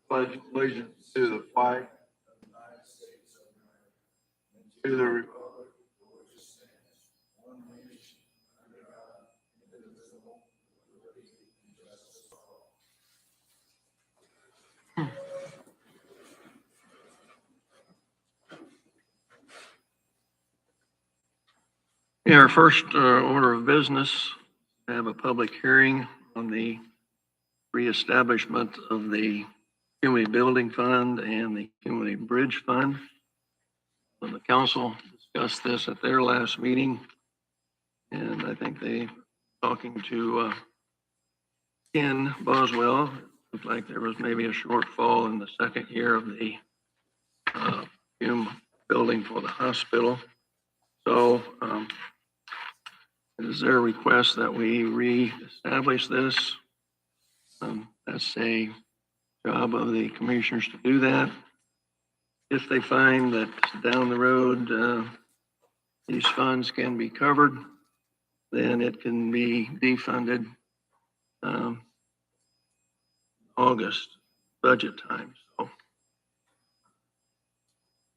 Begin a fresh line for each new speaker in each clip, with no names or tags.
pledge allegiance to the flag to the republic for which it stands, one nation, under God, indivisible, with liberty and justice for all. Yeah, our first order of business, we have a public hearing on the reestablishment of the Cumulative Building Fund and the Cumulative Bridge Fund. When the council discussed this at their last meeting, and I think they talking to Ken Boswell, it looked like there was maybe a shortfall in the second year of the building for the hospital. So it is their request that we reestablish this. That's a job of the commissioners to do that. If they find that down the road these funds can be covered, then it can be defunded August budget time. So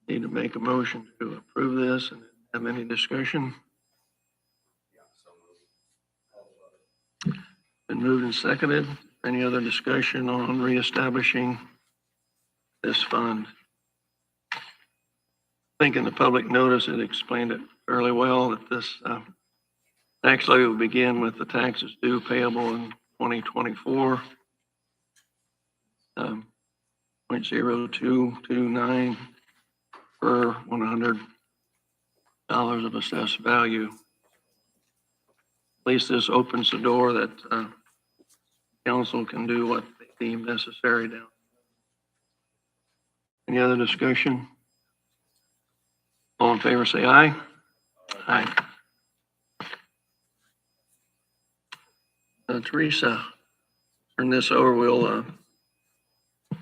need to make a motion to approve this and have any discussion. Been moved and seconded. Any other discussion on reestablishing this fund? I think in the public notice it explained it fairly well that this tax levy will begin with the taxes due payable in 2024. 0.0229 per $100 of assessed value. At least this opens the door that council can do what they deem necessary now. Any other discussion? All in favor, say aye. Aye. Teresa, turn this over. We'll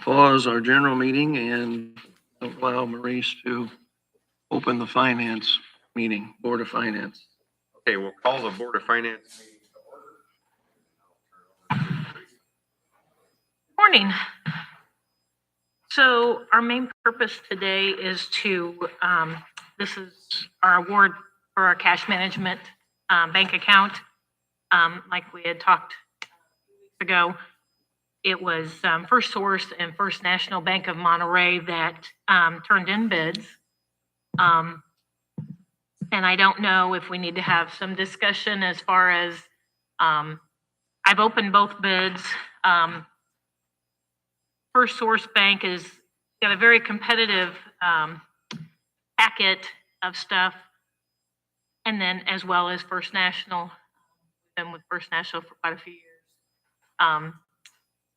pause our general meeting and allow Maurice to open the finance meeting, Board of Finance.
Okay, we'll call the Board of Finance meeting to order.
Morning. So our main purpose today is to, this is our award for our cash management bank account. Like we had talked a few weeks ago, it was First Source and First National Bank of Monterey that turned in bids. And I don't know if we need to have some discussion as far as, I've opened both bids. First Source Bank has got a very competitive packet of stuff. And then as well as First National, been with First National for quite a few years.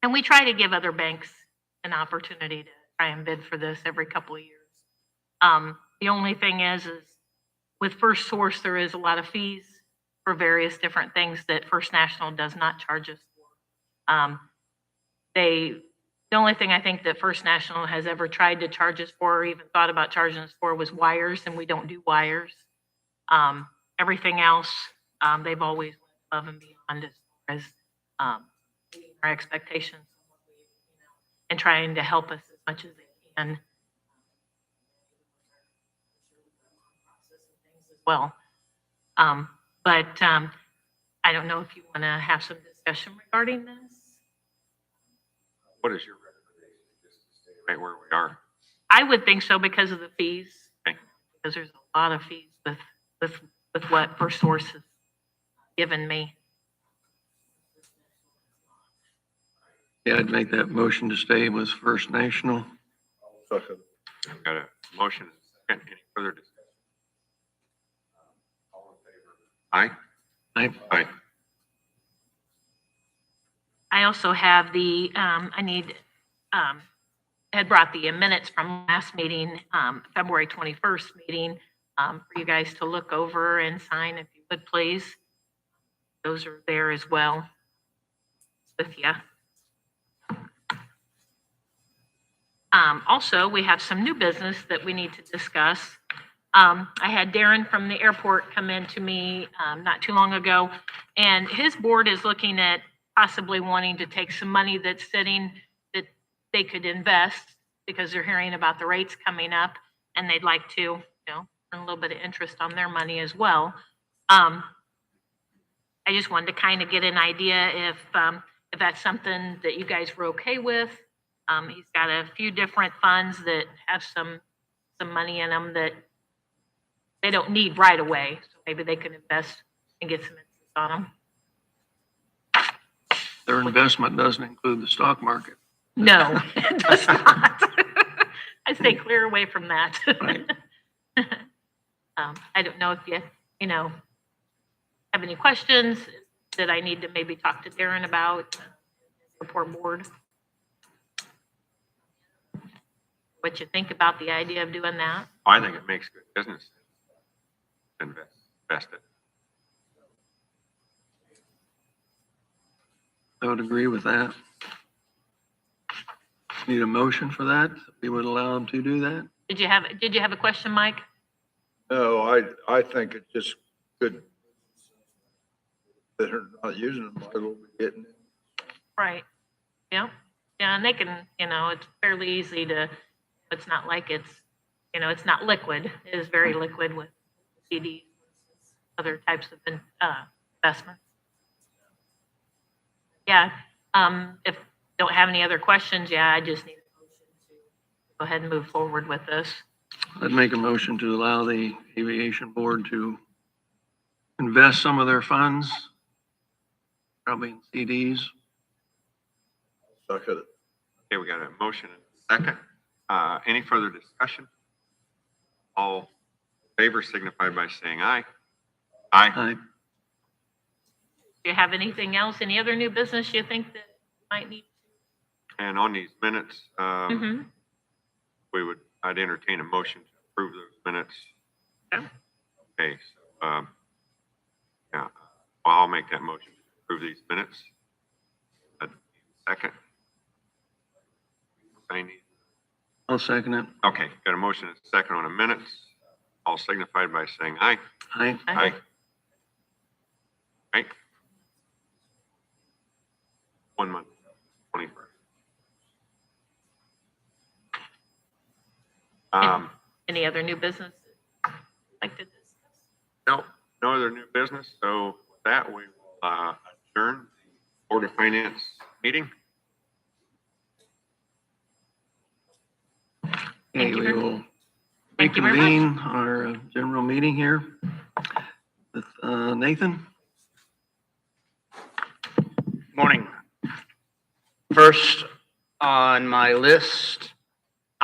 And we try to give other banks an opportunity to try and bid for this every couple of years. The only thing is with First Source, there is a lot of fees for various different things that First National does not charge us for. The only thing I think that First National has ever tried to charge us for or even thought about charging us for was wires, and we don't do wires. Everything else, they've always went above and beyond as far as meeting our expectations and trying to help us as much as they can. As well. But I don't know if you want to have some discussion regarding this.
What is your recommendation? Just to stay right where we are?
I would think so because of the fees.
Okay.
Because there's a lot of fees with what First Source has given me.
Yeah, I'd make that motion to stay with First National.
Second. I've got a motion and a second. Any further discussion? All in favor? Aye.
Aye.
Aye.
I also have the, had brought the minutes from last meeting, February 21st meeting, for you guys to look over and sign if you would please. Those are there as well with you. Also, we have some new business that we need to discuss. I had Darren from the airport come in to me not too long ago, and his board is looking at possibly wanting to take some money that's sitting, that they could invest because they're hearing about the rates coming up and they'd like to, you know, earn a little bit of interest on their money as well. I just wanted to kind of get an idea if that's something that you guys were okay with. He's got a few different funds that have some money in them that they don't need right away. So maybe they can invest and get some interest on them.
Their investment doesn't include the stock market.
No, it does not. I stay clear away from that.
Right.
I don't know if you know, have any questions that I need to maybe talk to Darren about, report board. What you think about the idea of doing that?
I think it makes good business. Invest it.
I would agree with that. Need a motion for that? We would allow them to do that?
Did you have a question, Mike?
No, I think it's just good that are not using them, might as well be getting it.
Right. Yeah. Yeah, and they can, you know, it's fairly easy to, it's not like it's, you know, it's not liquid. It is very liquid with CD, other types of investments. Yeah. If you don't have any other questions, yeah, I just need a motion to go ahead and move forward with this.
I'd make a motion to allow the aviation board to invest some of their funds, probably in CDs.
Suck at it.
Okay, we got a motion and a second. Any further discussion? All in favor signify by saying aye. Aye.
Aye.
Do you have anything else, any other new business you think that you might need?
And on these minutes,
Mm-hmm.
I'd entertain a motion to approve those minutes.
Okay.
Okay, so, yeah, well, I'll make that motion to approve these minutes. Second. Sign these.
I'll second it.
Okay, got a motion and a second on the minutes. All signified by saying aye.
Aye.
Aye. Right. 1 month, 21st.
Any other new business you'd like to discuss?
No other new business. So with that, we will adjourn the Board of Finance meeting.
Thank
Okay,
you
we
very-
will
Thank you very much.
reconvene our general meeting here with Nathan.
Morning. First on my list,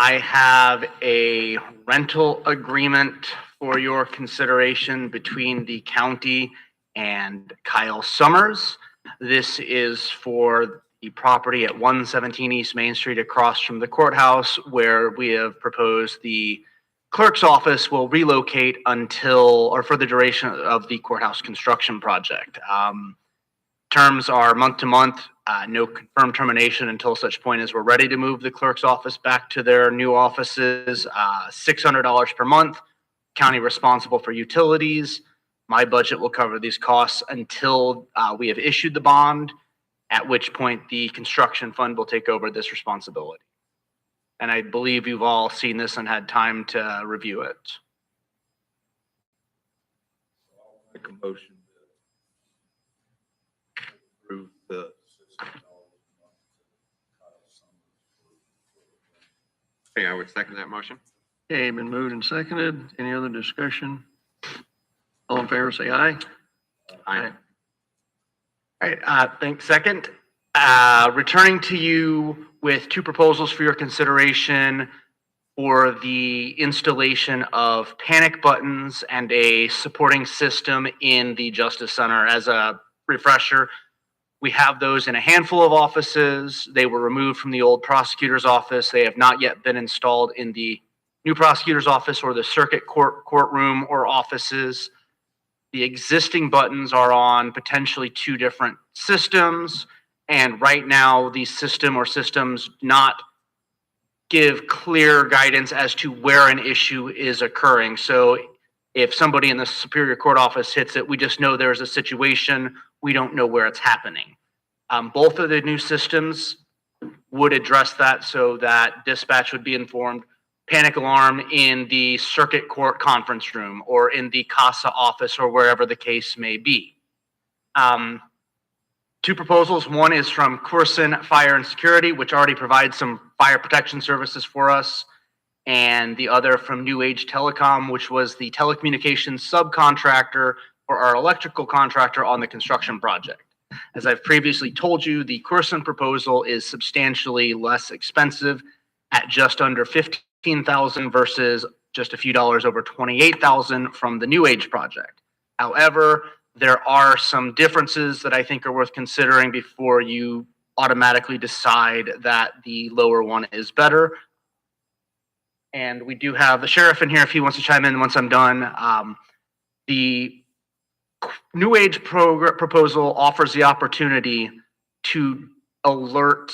I have a rental agreement for your consideration between the county and Kyle Summers. This is for the property at 117 East Main Street across from the courthouse, where we have proposed the clerk's office will relocate until, or for the duration of the courthouse construction project. Terms are month to month, no confirmed termination until such point as we're ready to move the clerk's office back to their new offices. $600 per month, county responsible for utilities. My budget will cover these costs until we have issued the bond, at which point the construction fund will take over this responsibility. And I believe you've all seen this and had time to review it.
Make a motion to approve the
Okay, I would second that motion.
Okay, been moved and seconded. Any other discussion? All in favor, say aye.
Aye.
All right, thanks. Second, returning to you with two proposals for your consideration for the installation of panic buttons and a supporting system in the Justice Center. As a refresher, we have those in a handful of offices. They were removed from the old prosecutor's office. They have not yet been installed in the new prosecutor's office or the circuit courtroom or offices. The existing buttons are on potentially two different systems. And right now, the system or systems not give clear guidance as to where an issue is occurring. So if somebody in the Superior Court office hits it, we just know there's a situation. We don't know where it's happening. Both of the new systems would address that so that dispatch would be informed. Panic alarm in the circuit court conference room or in the CASA office or wherever the case may be. Two proposals. One is from Corson Fire and Security, which already provides some fire protection services for us, and the other from New Age Telecom, which was the telecommunications subcontractor for our electrical contractor on the construction project. As I've previously told you, the Corson proposal is substantially less expensive at just under $15,000 versus just a few dollars over $28,000 from the New Age project. However, there are some differences that I think are worth considering before you automatically decide that the lower one is better. And we do have the sheriff in here if he wants to chime in once I'm done. The New Age proposal offers the opportunity to alert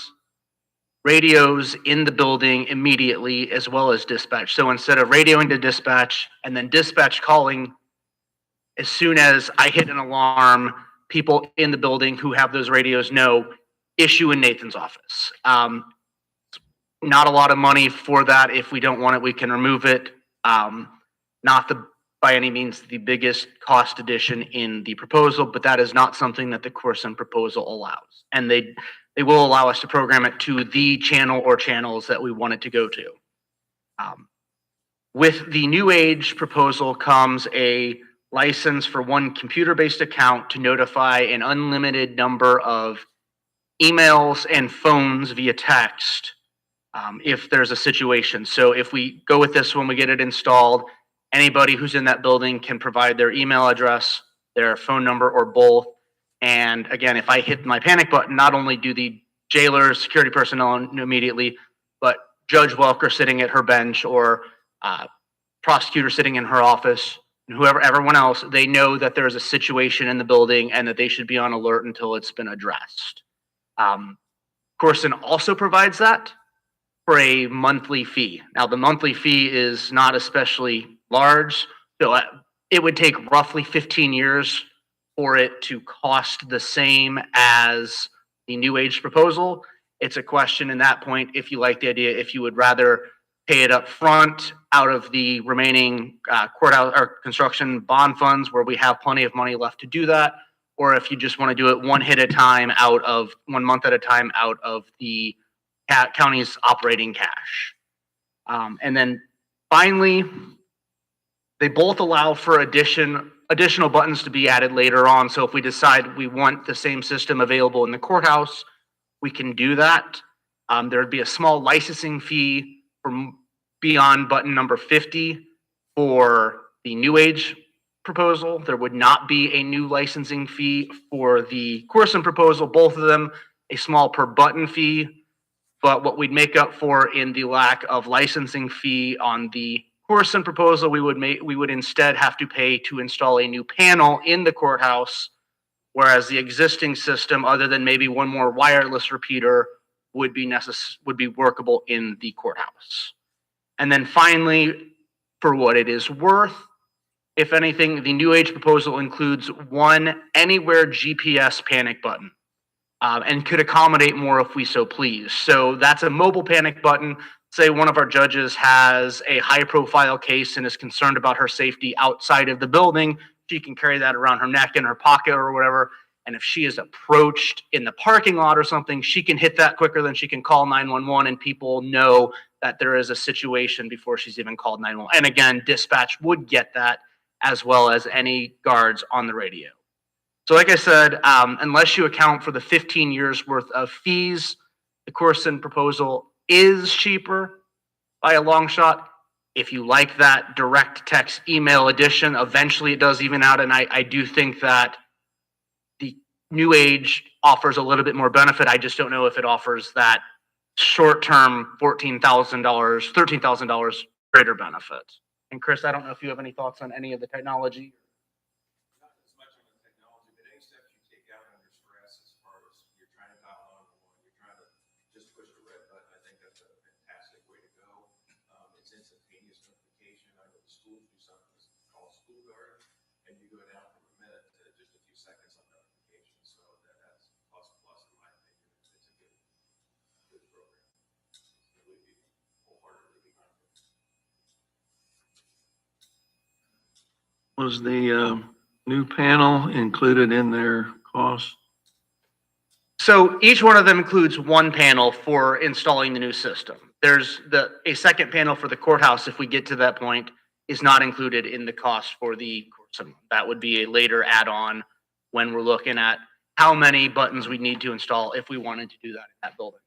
radios in the building immediately as well as dispatch. So instead of radioing to dispatch and then dispatch calling, as soon as I hit an alarm, people in the building who have those radios know, issue in Nathan's office. Not a lot of money for that. If we don't want it, we can remove it. Not by any means the biggest cost addition in the proposal, but that is not something that the Corson proposal allows. And they will allow us to program it to the channel or channels that we want it to go to. With the New Age proposal comes a license for one computer-based account to notify an unlimited number of emails and phones via text if there's a situation. So if we go with this when we get it installed, anybody who's in that building can provide their email address, their phone number, or both. And again, if I hit my panic button, not only do the jailers, security personnel know immediately, but Judge Welker sitting at her bench or prosecutor sitting in her office, and everyone else, they know that there's a situation in the building and that they should be on alert until it's been addressed. Corson also provides that for a monthly fee. Now, the monthly fee is not especially large, so it would take roughly 15 years for it to cost the same as the New Age proposal. It's a question in that point, if you like the idea, if you would rather pay it up front out of the remaining courthouse or construction bond funds where we have plenty of money left to do that, or if you just want to do it one month at a time out of the county's operating cash. And then finally, they both allow for additional buttons to be added later on. So if we decide we want the same system available in the courthouse, we can do that. There would be a small licensing fee from beyond button number 50 for the New Age proposal. There would not be a new licensing fee for the Corson proposal. Both of them a small per button fee. But what we'd make up for in the lack of licensing fee on the Corson proposal, we would instead have to pay to install a new panel in the courthouse, whereas the existing system, other than maybe one more wireless repeater, would be workable in the courthouse. And then finally, for what it is worth, if anything, the New Age proposal includes one anywhere GPS panic button. And could accommodate more if we so please. So that's a mobile panic button. Say one of our judges has a high-profile case and is concerned about her safety outside of the building. She can carry that around her neck, in her pocket, or whatever. And if she is approached in the parking lot or something, she can hit that quicker than she can call 911, and people know that there is a situation before she's even called 911. And again, dispatch would get that as well as any guards on the radio. So like I said, unless you account for the 15 years worth of fees, the Corson proposal is cheaper by a long shot. If you like that direct text email edition, eventually it does even out. And I do think that the New Age offers a little bit more benefit. I just don't know if it offers that short-term $14,000, $13,000 greater benefit. And Chris, I don't know if you have any thoughts on any of the technology.
Was the new panel included in their cost?
So each one of them includes one panel for installing the new system. There's a second panel for the courthouse, if we get to that point, is not included in the cost for the court system. That would be a later add-on when we're looking at how many buttons we need to install if we wanted to do that in that building.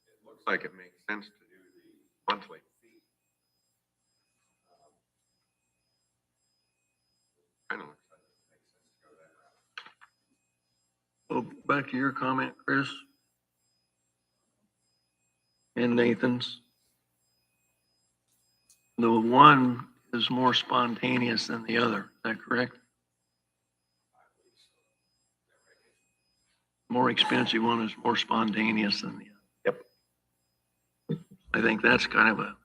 It looks like it makes sense to do the monthly fee. Kind of looks like it makes sense to go that route.
Well, back to your comment, Chris. And Nathan's. The one is more spontaneous than the other. Is that correct? More expensive one is more spontaneous than the other.
Yep.
I think that's kind of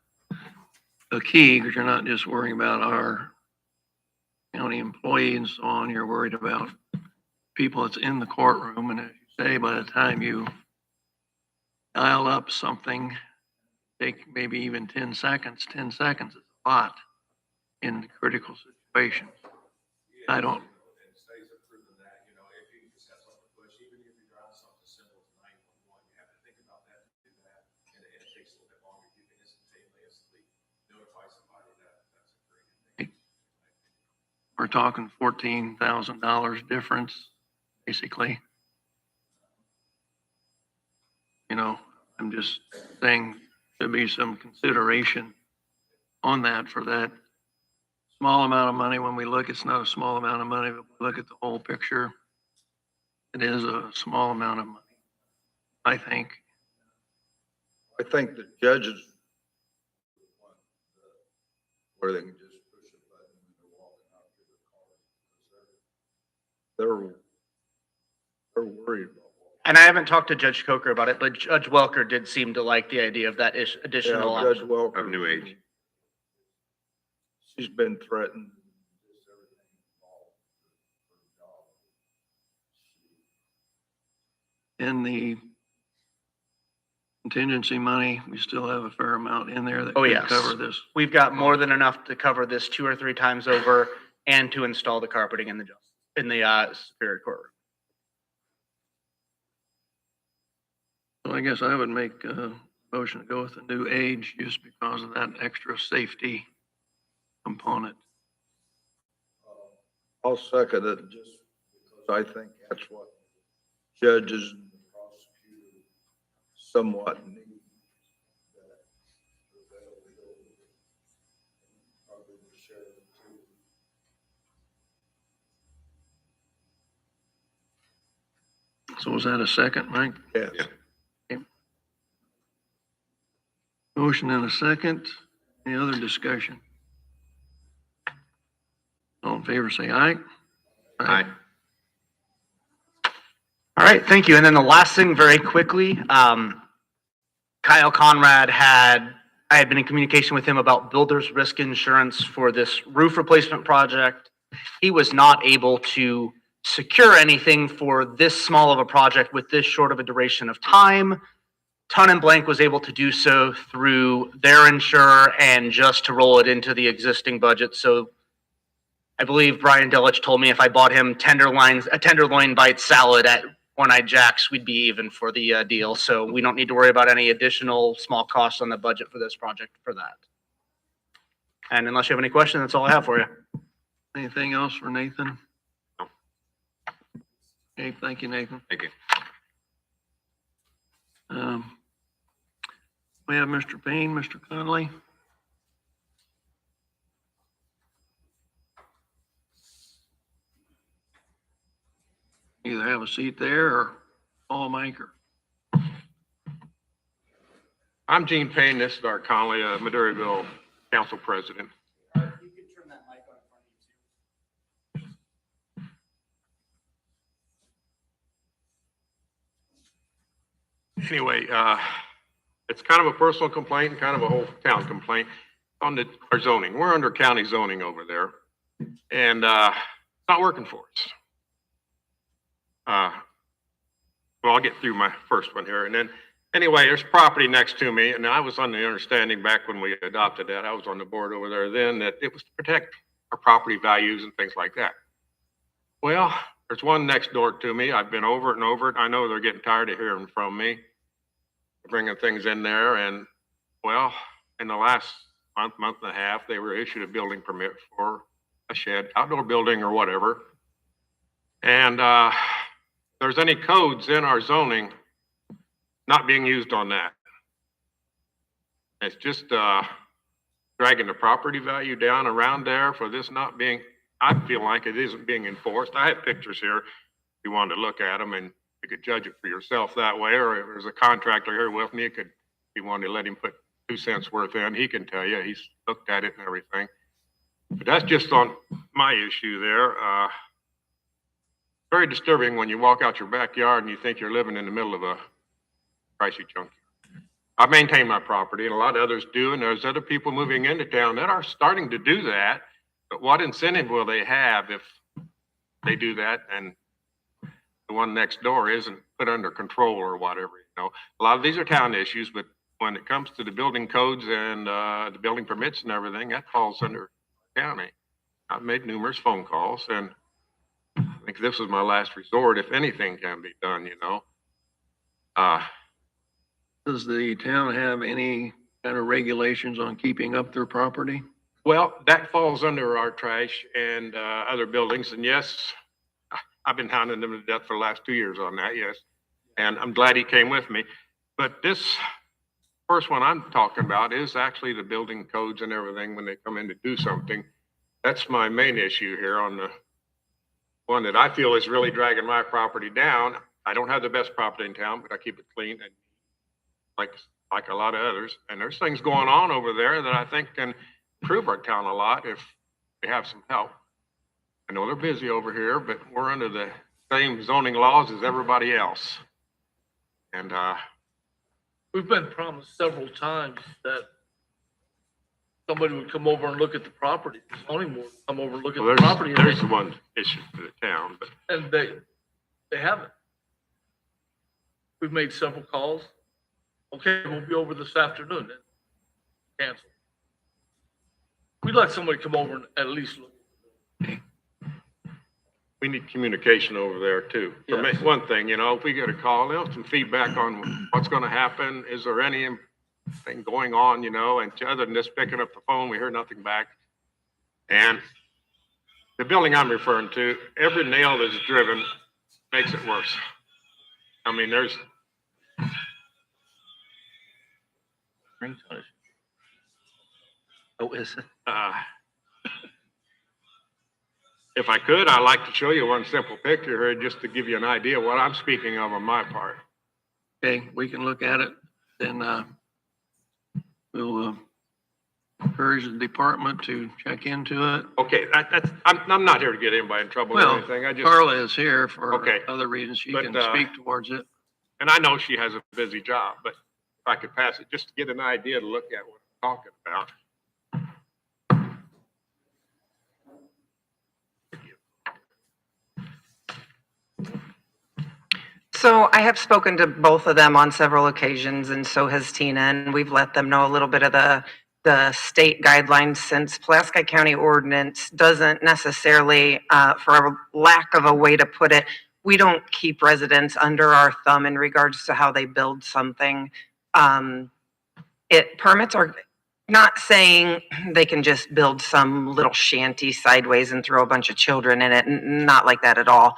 a key, because you're not just worrying about our county employees and so on. You're worried about people that's in the courtroom. And as you say, by the time you dial up something, take maybe even 10 seconds. 10 seconds is a lot in critical situations. I don't.
Studies have proven that, you know, if you just have something to push, even if you're driving something simple as 911, you have to think about that to do that, and it takes a little bit longer. You can instantaneously notify somebody that's a great thing.
We're talking $14,000 difference, basically. You know, I'm just saying there'd be some consideration on that for that small amount of money. When we look, it's not a small amount of money, but we look at the whole picture. It is a small amount of money, I think.
I think the judges, where they can just push a button and they're walking out to the car. They're worried about.
And I haven't talked to Judge Coker about it, but Judge Welker did seem to like the idea of that additional
Yeah, Judge
option.
Welker.
Of new age.
She's been threatened.
In the contingency money, we still have a fair amount in there that
Oh,
could
yes.
cover this.
We've got more than enough to cover this 2 or 3 times over and to install the carpeting in the Superior Courtroom.
So I guess I would make a motion to go with the new age just because of that extra safety component.
I'll second it just because I think that's what judges and the prosecutor somewhat need. Probably the sheriff too.
So was that a second, Mike?
Yes.
Yeah.
Motion and a second. Any other discussion? All in favor, say aye.
Aye.
All right, thank you. And then the last thing, very quickly, Kyle Conrad I had been in communication with him about builder's risk insurance for this roof replacement project. He was not able to secure anything for this small of a project with this short of a duration of time. Ton and Blank was able to do so through their insurer and just to roll it into the existing budget. So I believe Brian Delich told me if I bought him a tenderloin bite salad at One-Eyed Jack's, we'd be even for the deal. So we don't need to worry about any additional small costs on the budget for this project for that. And unless you have any questions, that's all I have for you.
Anything else for Nathan?
No.
Okay, thank you, Nathan.
Thank you.
We have Mr. Payne, Mr. Conley. Either have a seat there or call Mike or.
I'm Gene Payne, this is Art Conley, Medaryville Council President.
You can turn that mic on in front of you too.
Anyway, it's kind of a personal complaint and kind of a whole town complaint on our zoning. We're under county zoning over there, and it's not working for us. Well, I'll get through my first one here, and then Anyway, there's property next to me, and I was on the understanding back when we adopted that, I was on the board over there then, that it was to protect our property values and things like that. Well, there's one next door to me. I've been over it and over it. I know they're getting tired of hearing from me, bringing things in there. And well, in the last month and a half, they were issued a building permit for a shed, outdoor building or whatever. And if there's any codes in our zoning not being used on that. It's just dragging the property value down around there for this not being, I feel like it isn't being enforced. I have pictures here if you wanted to look at them, and you could judge it for yourself that way. Or if there's a contractor here with me, if you wanted to let him put 2 cents worth in, he can tell you. He's looked at it and everything. But that's just on my issue there. Very disturbing when you walk out your backyard and you think you're living in the middle of a pricey junkyard. I maintain my property, and a lot of others do, and there's other people moving into town that are starting to do that. But what incentive will they have if they do that and the one next door isn't put under control or whatever? You know, a lot of these are town issues, but when it comes to the building codes and the building permits and everything, that falls under county. I've made numerous phone calls, and I think this is my last resort if anything can be done, you know.
Does the town have any kind of regulations on keeping up their property?
Well, that falls under our trash and other buildings. And yes, I've been hounding them to death for the last 2 years on that, yes. And I'm glad he came with me. But this first one I'm talking about is actually the building codes and everything when they come in to do something. That's my main issue here on the one that I feel is really dragging my property down. I don't have the best property in town, but I keep it clean and like a lot of others. And there's things going on over there that I think can improve our town a lot if we have some help. I know they're busy over here, but we're under the same zoning laws as everybody else. And
We've been promised several times that somebody would come over and look at the property. The zoning board would come over and look at the property.
There's the one issue for the town, but
And they haven't. We've made several calls. Okay, we'll be over this afternoon. Then cancel. We'd like somebody to come over and at least look.
we need communication over there too. For me,
Yes.
one thing, you know, if we get a call, you know, some feedback on what's going to happen. Is there anything going on, you know, and other than just picking up the phone, we hear nothing back. And the building I'm referring to, every nail that's driven makes it worse. I mean, there's,
Oh, is it?
if I could, I'd like to show you one simple picture here just to give you an idea what I'm speaking of on my part.
Okay, we can look at it, then we'll encourage the department to check into it.
Okay, I'm not here to get anybody in trouble or
Well,
anything. I just,
Carla is here for
Okay.
other reasons. She
But,
can speak towards it.
and I know she has a busy job, but if I could pass it just to get an idea to look at what I'm talking about.
So I have spoken to both of them on several occasions, and so has Tina, and we've let them know a little bit of the state guidelines, since Pulaski County Ordinance doesn't necessarily, for lack of a way to put it, we don't keep residents under our thumb in regards to how they build something. Permits are not saying they can just build some little shanty sideways and throw a bunch of children in it, not like that at all.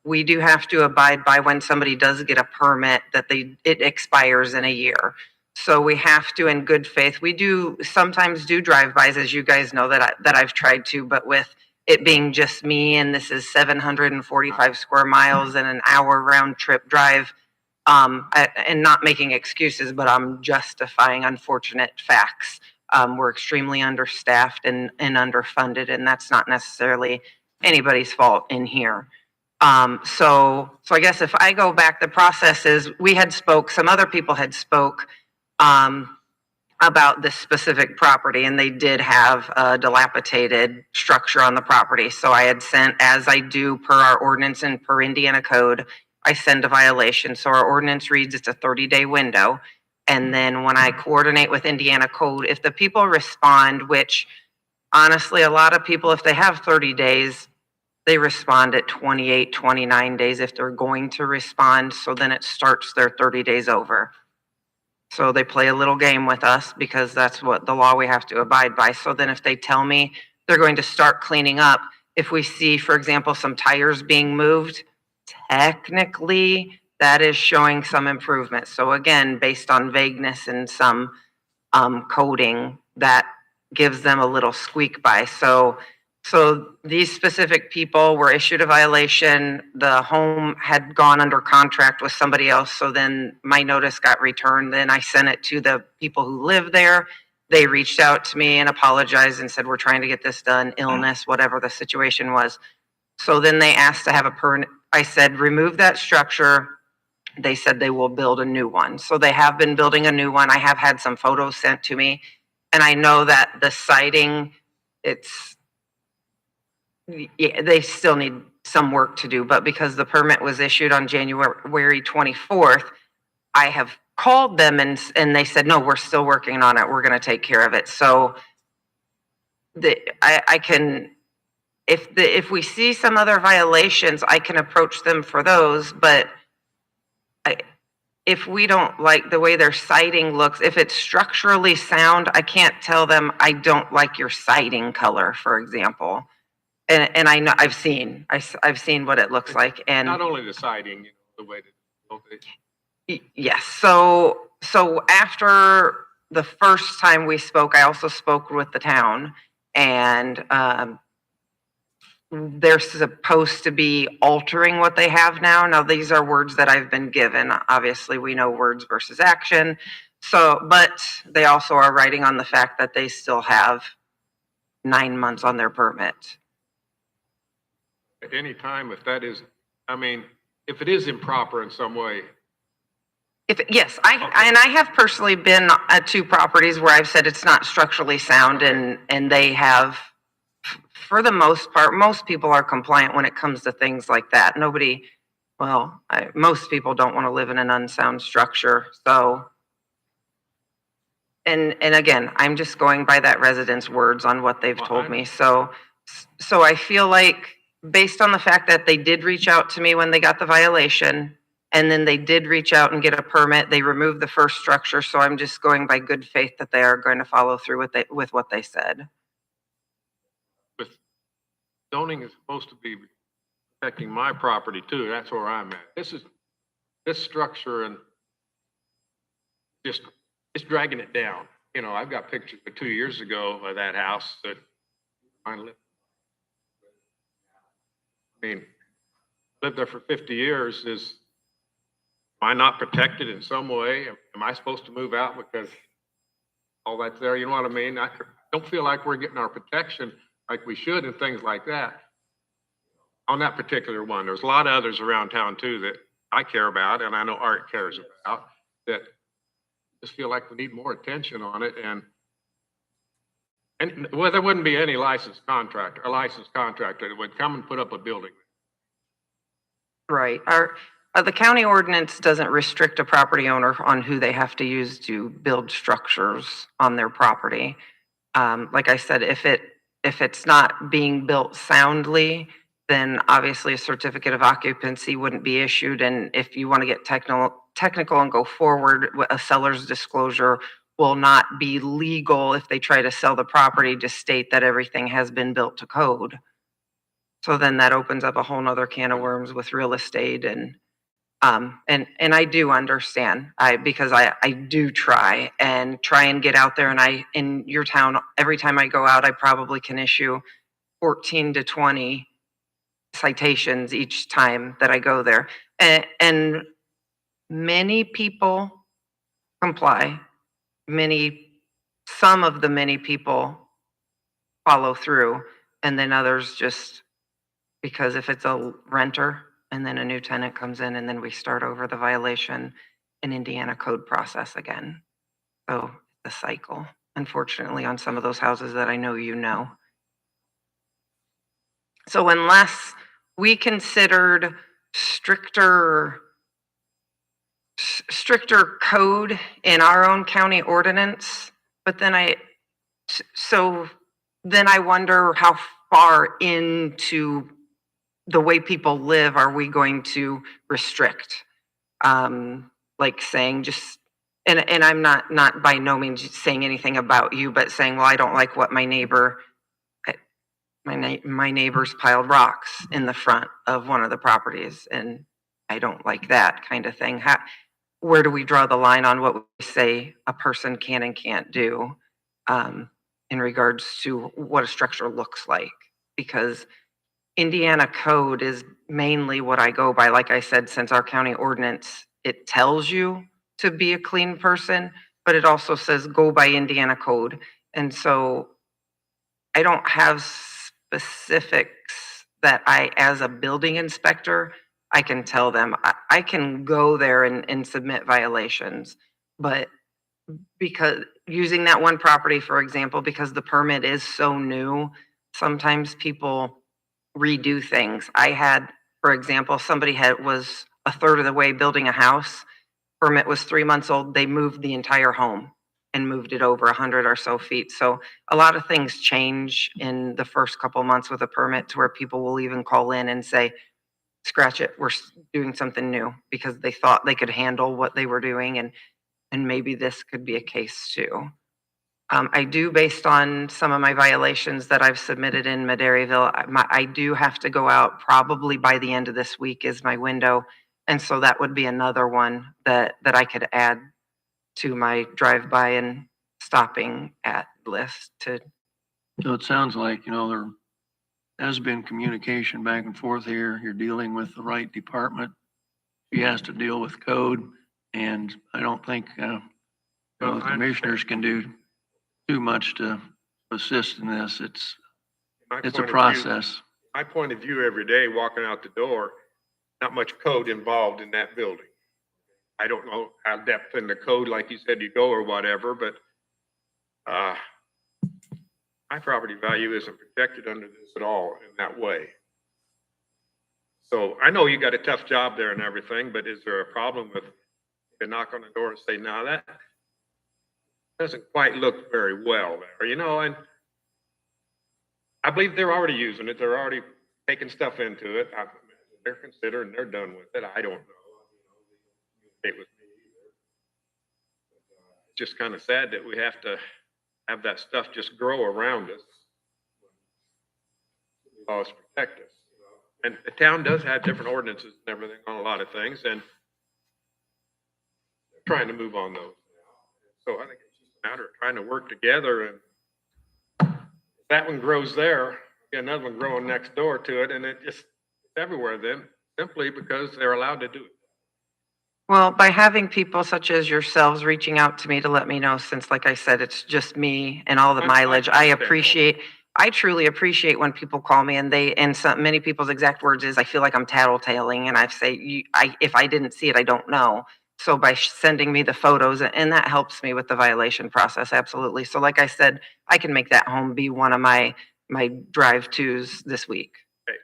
We do have to abide by when somebody does get a permit that it expires in a year. So we have to, in good faith, we do sometimes do drive-bys, as you guys know that I've tried to, but with it being just me, and this is 745 square miles and an hour round trip drive, and not making excuses, but I'm justifying unfortunate facts. We're extremely understaffed and underfunded, and that's not necessarily anybody's fault in here. So I guess if I go back, the process is some other people had spoke about this specific property, and they did have a dilapidated structure on the property. So I had sent, as I do per our ordinance and per Indiana code, I send a violation. So our ordinance reads it's a 30-day window. And then when I coordinate with Indiana code, if the people respond, which honestly, a lot of people, if they have 30 days, they respond at 28, 29 days if they're going to respond. So then it starts their 30 days over. So they play a little game with us because that's what the law we have to abide by. So then if they tell me they're going to start cleaning up, if we see, for example, some tires being moved, technically that is showing some improvement. So again, based on vagueness and some coding, that gives them a little squeak by. So these specific people were issued a violation. The home had gone under contract with somebody else. So then my notice got returned. Then I sent it to the people who live there. They reached out to me and apologized and said, we're trying to get this done, illness, whatever the situation was. So then they asked to have a permit. I said, remove that structure. They said they will build a new one. So they have been building a new one. I have had some photos sent to me. And I know that the siding, yeah, they still need some work to do, but because the permit was issued on January 24th, I have called them and they said, no, we're still working on it. We're going to take care of it. So I can, if we see some other violations, I can approach them for those, but if we don't like the way their siding looks, if it's structurally sound, I can't tell them, I don't like your siding color, for example. And I know, I've seen what it looks like. And
Not only the siding, you know, the way that,
yes. So after the first time we spoke, I also spoke with the town, and they're supposed to be altering what they have now. Now, these are words that I've been given. Obviously, we know words versus action. So, but they also are writing on the fact that they still have 9 months on their permit.
at any time, if that is, I mean, if it is improper in some way,
Yes, I have personally been at 2 properties where I've said it's not structurally sound, and they have, for the most part, most people are compliant when it comes to things like that. Most people don't want to live in an unsound structure. So, and again, I'm just going by that resident's words on what they've told me. So I feel like, based on the fact that they did reach out to me when they got the violation, and then they did reach out and get a permit, they removed the first structure. So I'm just going by good faith that they are going to follow through with what they said.
with zoning is supposed to be protecting my property too. That's where I'm at. This structure and just, it's dragging it down. You know, I've got pictures of 2 years ago of that house that I lived. I mean, lived there for 50 years. Am I not protected in some way? Am I supposed to move out because all that's there? You know what I mean? I don't feel like we're getting our protection like we should and things like that. On that particular one, there's a lot of others around town too that I care about, and I know Art cares about, that just feel like we need more attention on it. And well, there wouldn't be any licensed contractor that would come and put up a building.
Right. The county ordinance doesn't restrict a property owner on who they have to use to build structures on their property. Like I said, if it's not being built soundly, then obviously a certificate of occupancy wouldn't be issued. And if you want to get technical and go forward, a seller's disclosure will not be legal if they try to sell the property to state that everything has been built to code. So then that opens up a whole nother can of worms with real estate. And I do understand, because I do try and get out there, and in your town, every time I go out, I probably can issue 14 to 20 citations each time that I go there. And many people comply. Some of the many people follow through, and then others just, because if it's a renter and then a new tenant comes in, and then we start over the violation in Indiana code process again. So the cycle, unfortunately, on some of those houses that I know you know. So unless we considered stricter code in our own county ordinance, but then so then I wonder how far into the way people live are we going to restrict? Like saying just, and I'm not by no means saying anything about you, but saying, well, I don't like what my neighbors piled rocks in the front of one of the properties, and I don't like that kind of thing. Where do we draw the line on what we say a person can and can't do in regards to what a structure looks like? Because Indiana code is mainly what I go by. Like I said, since our county ordinance, it tells you to be a clean person, but it also says go by Indiana code. And so I don't have specifics that as a building inspector, I can tell them. I can go there and submit violations, but because using that one property, for example, because the permit is so new, sometimes people redo things. I had, for example, somebody was a third of the way building a house. Permit was 3 months old. They moved the entire home and moved it over 100 or so feet. So a lot of things change in the first couple months with a permit to where people will even call in and say, scratch it, we're doing something new, because they thought they could handle what they were doing, and maybe this could be a case too. I do, based on some of my violations that I've submitted in Medaryville, I do have to go out probably by the end of this week is my window. And so that would be another one that I could add to my drive-by and stopping at list to.
So it sounds like, there has been communication back and forth here. You're dealing with the right department. He has to deal with code, and I don't think, the commissioners can do too much to assist in this. It's a process.
My point of view every day, walking out the door, not much code involved in that building. I don't know how depth in the code, like you said, you go or whatever, but my property value isn't protected under this at all in that way. So I know you got a tough job there and everything, but is there a problem with the knock on the door and say, no, that doesn't quite look very well there, and I believe they're already using it. They're already taking stuff into it. They're considering they're done with it. I don't know. With me either. It's just kind of sad that we have to have that stuff just grow around us. Laws protect us. And the town does have different ordinances and everything on a lot of things, and they're trying to move on those. So I think it's just a matter of trying to work together, and if that one grows there, get another one growing next door to it, and it's everywhere then, simply because they're allowed to do it.
Well, by having people such as yourselves reaching out to me to let me know, since like I said, it's just me and all the mileage, I truly appreciate when people call me, and many people's exact words is, I feel like I'm tattletaling, and I say, if I didn't see it, I don't know. So by sending me the photos, and that helps me with the violation process, absolutely. So like I said, I can make that home be one of my drive-tos this week.
Okay.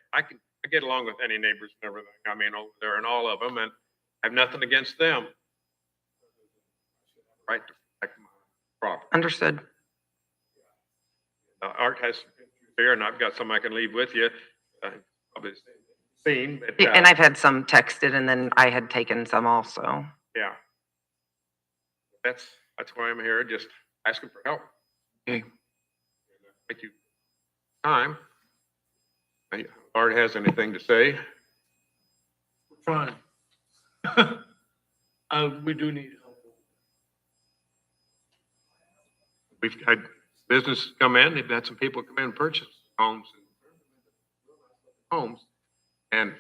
I get along with any neighbors and everything. I mean, over there and all of them, and I have nothing against them. Right to protect my property.
Understood.
Art has there, and I've got some I can leave with you. Probably seen, but,
And I've had some texted, and then I had taken some also.
yeah. That's why I'm here, just asking for help.
Okay.
Thank you. Time. Art has anything to say?
Fine. We do need help.
We've had businesses come in, they've had some people come in and purchase homes. And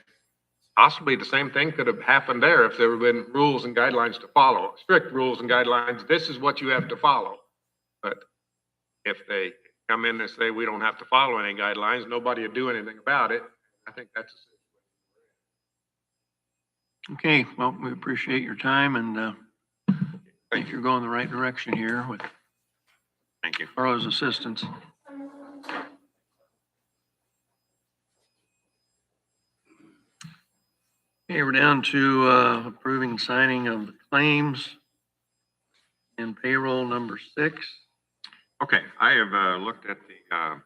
possibly the same thing could have happened there if there had been rules and guidelines to follow, strict rules and guidelines. This is what you have to follow. But if they come in and say, we don't have to follow any guidelines, nobody will do anything about it, I think that's a
Okay, well, we appreciate your time, and I think you're going the right direction here with
Thank you.
Carla's assistance. Okay, we're down to approving signing of the claims and payroll number 6.
Okay, I have looked at the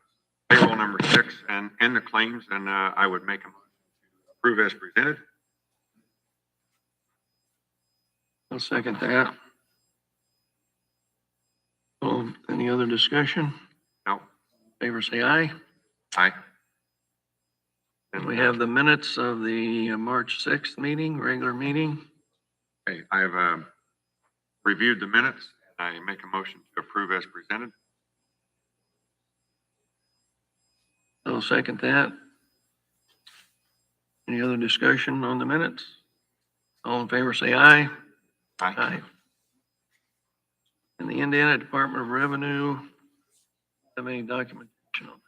payroll number 6 and the claims, and I would make a motion to approve as presented.
I'll second that. Any other discussion?
No.
Favor say aye.
Aye.
And we have the minutes of the March 6th meeting, regular meeting.
Okay, I have reviewed the minutes. I make a motion to approve as presented.
I'll second that. Any other discussion on the minutes? All in favor say aye.
Aye.
And the Indiana Department of Revenue, have any documentation on that?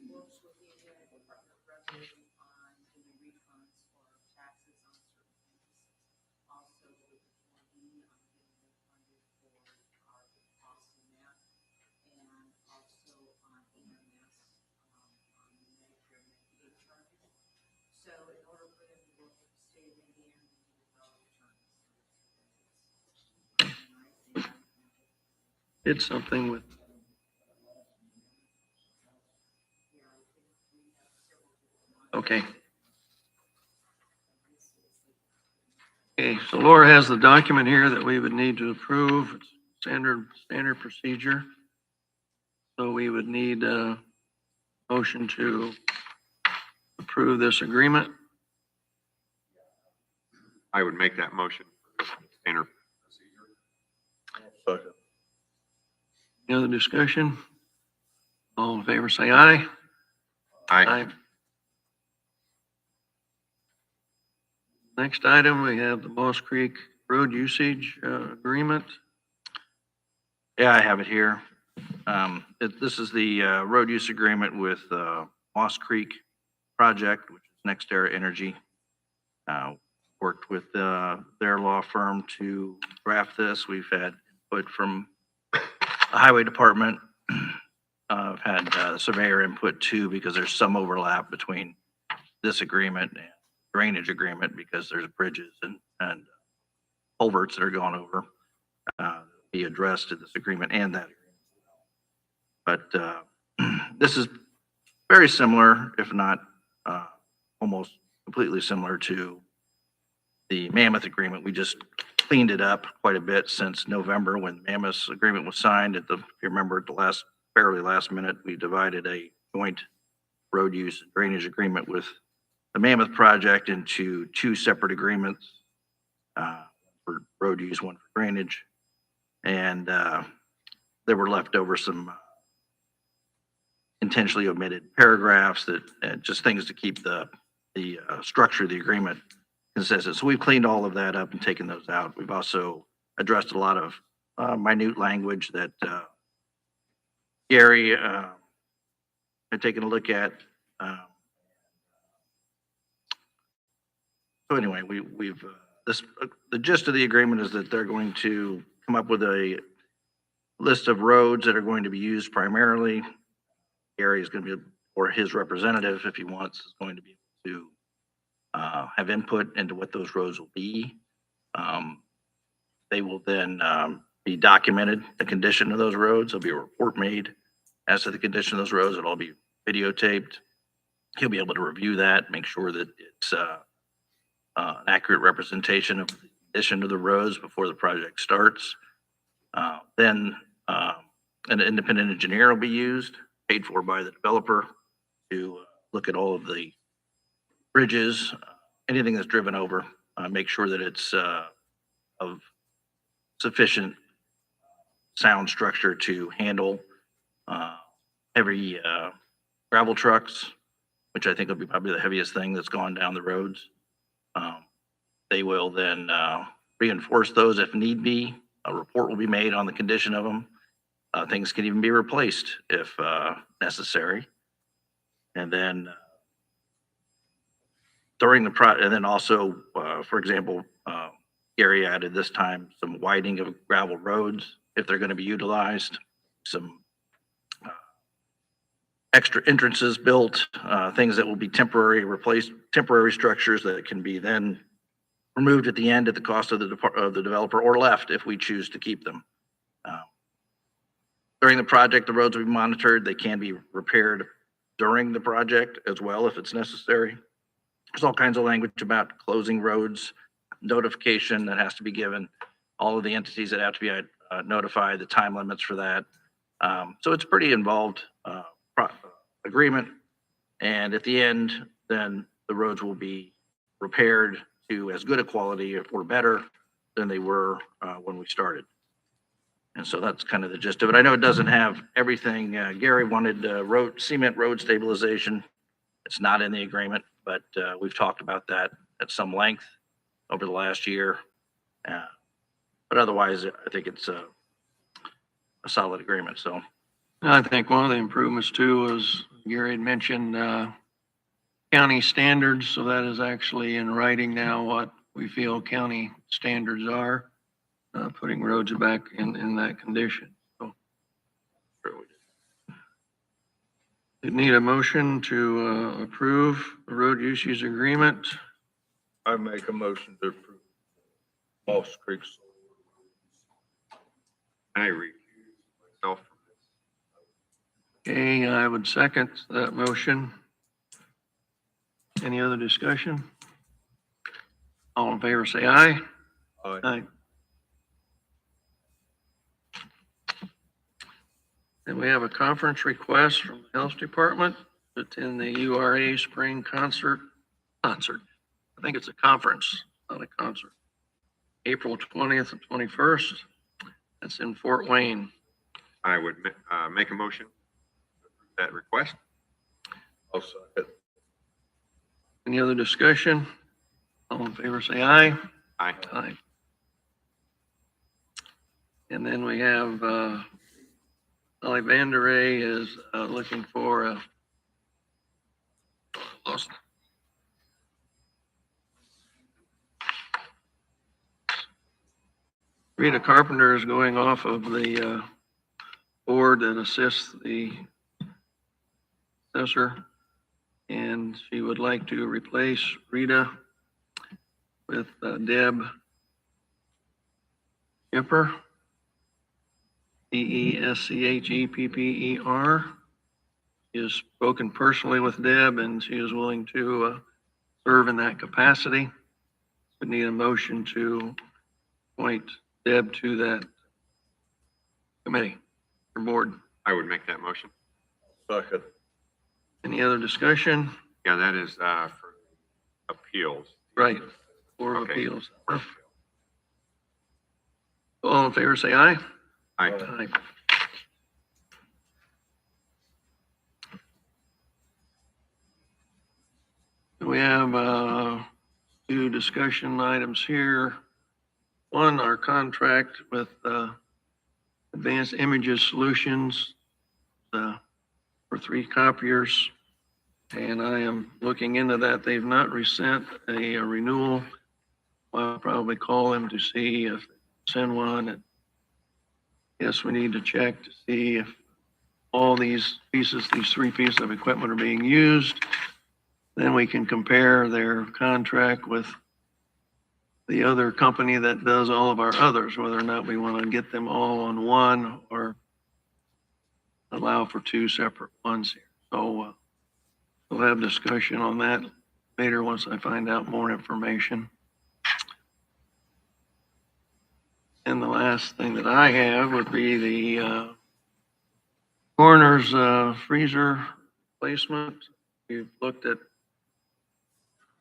Works with the Indiana Department of Revenue on doing refunds for taxes on certain things. Also with the 4D on getting refunded for our costs in that. And also on EMS, on the Medicare Medicaid charges. So in order for them to work with the state of Indiana, we need to file returns.
Did something with, okay. Okay, so Laura has the document here that we would need to approve. It's standard procedure. So we would need a motion to approve this agreement.
I would make that motion for standard procedure.
Second.
Any other discussion? All in favor, say aye.
Aye.
Next item, we have the Moss Creek Road Usage Agreement.
Yeah, I have it here. This is the road use agreement with Moss Creek Project, which is NextEra Energy. Worked with their law firm to draft this. We've had input from the Highway Department. I've had surveyor input too, because there's some overlap between this agreement and drainage agreement, because there's bridges and culverts that are going over, be addressed in this agreement and that agreement. But this is very similar, if not almost completely similar to the Mammoth agreement. We just cleaned it up quite a bit since November, when the Mammoth agreement was signed. If you remember, at the fairly last minute, we divided a joint road use and drainage agreement with the Mammoth project into 2 separate agreements, for road use, one for drainage. And there were left over some intentionally omitted paragraphs that just things to keep the structure of the agreement consistent. So we've cleaned all of that up and taken those out. We've also addressed a lot of minute language that Gary had taken a look at. So anyway, we've the gist of the agreement is that they're going to come up with a list of roads that are going to be used primarily. Gary is going to be, or his representative, if he wants, is going to be able to have input into what those roads will be. They will then be documented, the condition of those roads. There'll be a report made as to the condition of those roads. It'll all be videotaped. He'll be able to review that, make sure that it's an accurate representation of the condition of the roads before the project starts. Then an independent engineer will be used, paid for by the developer, to look at all of the bridges, anything that's driven over, make sure that it's of sufficient sound structure to handle heavy gravel trucks, which I think will be probably the heaviest thing that's gone down the roads. They will then reinforce those if need be. A report will be made on the condition of them. Things can even be replaced if necessary. And then and then also, for example, Gary added this time some widening of gravel roads if they're going to be utilized, some extra entrances built, things that will be temporary structures that can be then removed at the end at the cost of the developer or left if we choose to keep them. During the project, the roads will be monitored. They can be repaired during the project as well if it's necessary. There's all kinds of language about closing roads, notification that has to be given, all of the entities that have to be notified, the time limits for that. So it's pretty involved agreement. And at the end, then the roads will be repaired to as good a quality or better than they were when we started. And so that's kind of the gist of it. I know it doesn't have everything. Gary wanted cement road stabilization. It's not in the agreement, but we've talked about that at some length over the last year. But otherwise, I think it's a solid agreement. So
I think one of the improvements too was Gary had mentioned county standards. So that is actually in writing now what we feel county standards are, putting roads back in that condition. So you need a motion to approve the road usage agreement.
I make a motion to approve Moss Creek.
I recuse myself from this.
Okay, I would second that motion. Any other discussion? All in favor, say aye.
Aye.
Aye. And we have a conference request from the Health Department to attend the URA Spring Concert. I think it's a conference, not a concert. April 20th and 21st. That's in Fort Wayne.
I would make a motion to approve that request.
I'll second.
Any other discussion? All in favor, say aye.
Aye.
Aye. And then we have, Alexander A is looking for a, lost. Rita Carpenter is going off of the board that assists the assessor, and she would like to replace Rita with Deb Schipper, Deschepper. She has spoken personally with Deb, and she is willing to serve in that capacity. We need a motion to appoint Deb to that committee or board.
I would make that motion.
Second.
Any other discussion?
Yeah, that is for appeals.
Right, Board of
Okay.
Appeals. All in favor, say aye.
Aye.
Aye. We have two discussion items here. One, our contract with Advanced Images Solutions for 3 copiers. And I am looking into that. They've not resent a renewal. I'll probably call them to see if they send one. And yes, we need to check to see if all these 3 pieces of equipment are being used. Then we can compare their contract with the other company that does all of our others, whether or not we want to get them all on one or allow for 2 separate ones here. So we'll have discussion on that later once I find out more information. And the last thing that I have would be the coroner's freezer placement. We've looked at,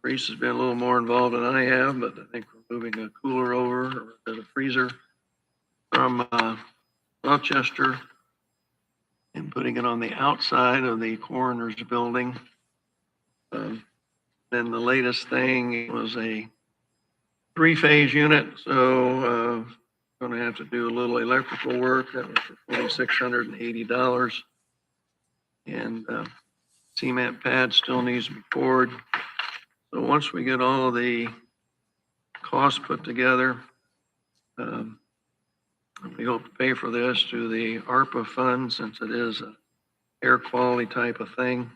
Reese has been a little more involved than I have, but I think we're moving a cooler over to the freezer from Rochester and putting it on the outside of the coroner's building. Then the latest thing was a 3-phase unit, so going to have to do a little electrical work. That was for $4,680. And cement pad still needs to be poured. So once we get all of the costs put together, we hope to pay for this through the ARPA fund, since it is a air quality type of thing.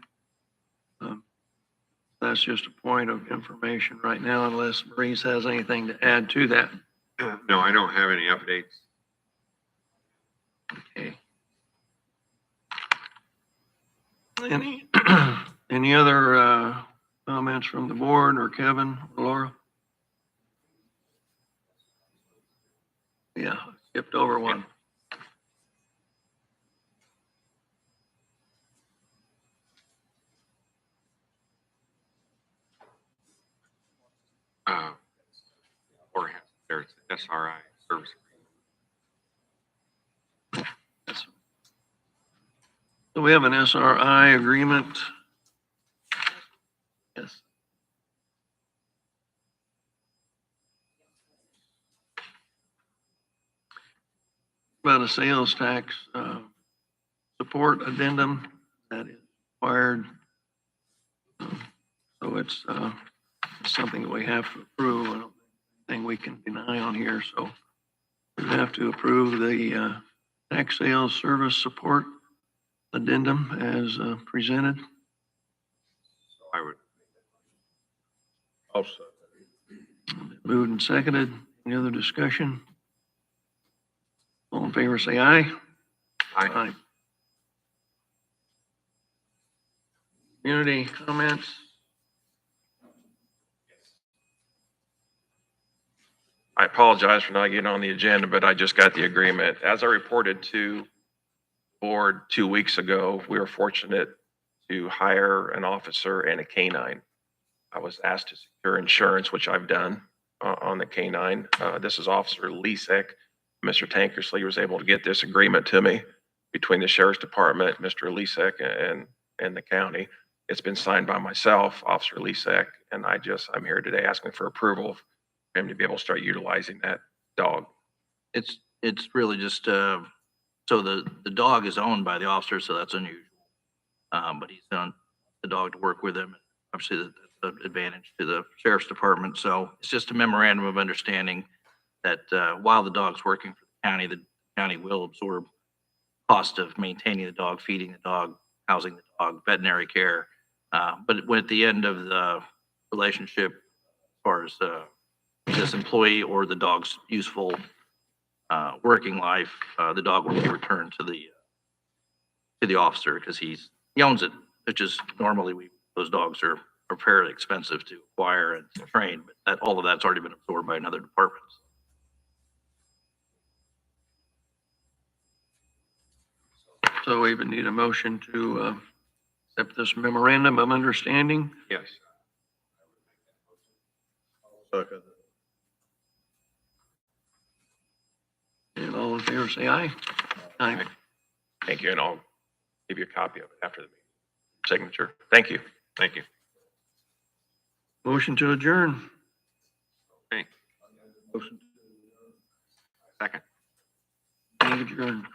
That's just a point of information right now, unless Maurice has anything to add to that.
No, I don't have any updates.
Okay. Any other comments from the board or Kevin or Laura? Yeah, skipped over one.
Or there's SRI service.
So we have an SRI agreement. Yes. About a sales tax support addendum that is required. So it's something that we have to approve. I don't think we can deny on here, so we have to approve the tax sales service support addendum as presented.
I would,
I'll second.
Moved and seconded. Any other discussion? All in favor, say aye.
I,
Community comments?
I apologize for not getting on the agenda, but I just got the agreement. As I reported to the board 2 weeks ago, we were fortunate to hire an officer and a canine. I was asked to secure insurance, which I've done on the canine. This is Officer Leasek. Mr. Tankersley was able to get this agreement to me between the Sheriff's Department, Mr. Leasek, and the county. It's been signed by myself, Officer Leasek, and I'm here today asking for approval for him to be able to start utilizing that dog.
It's really just, so the dog is owned by the officer, so that's unusual. But he's done the dog to work with him. Obviously, that's an advantage to the Sheriff's Department. So it's just a memorandum of understanding that while the dog's working for the county will absorb cost of maintaining the dog, feeding the dog, housing the dog, veterinary care. But when at the end of the relationship, as far as this employee or the dog's useful working life, the dog will be returned to the officer because he owns it, which is normally those dogs are fairly expensive to acquire and to train, but all of that's already been absorbed by another department.
So we would need a motion to accept this memorandum of understanding.
yes.
Second.
And all in favor, say aye. Aye.
Thank you, and I'll give you a copy of it after the meeting. Signature. Thank you.
Thank you.
Motion to adjourn.
Okay,
Motion.
second.
Adjourn.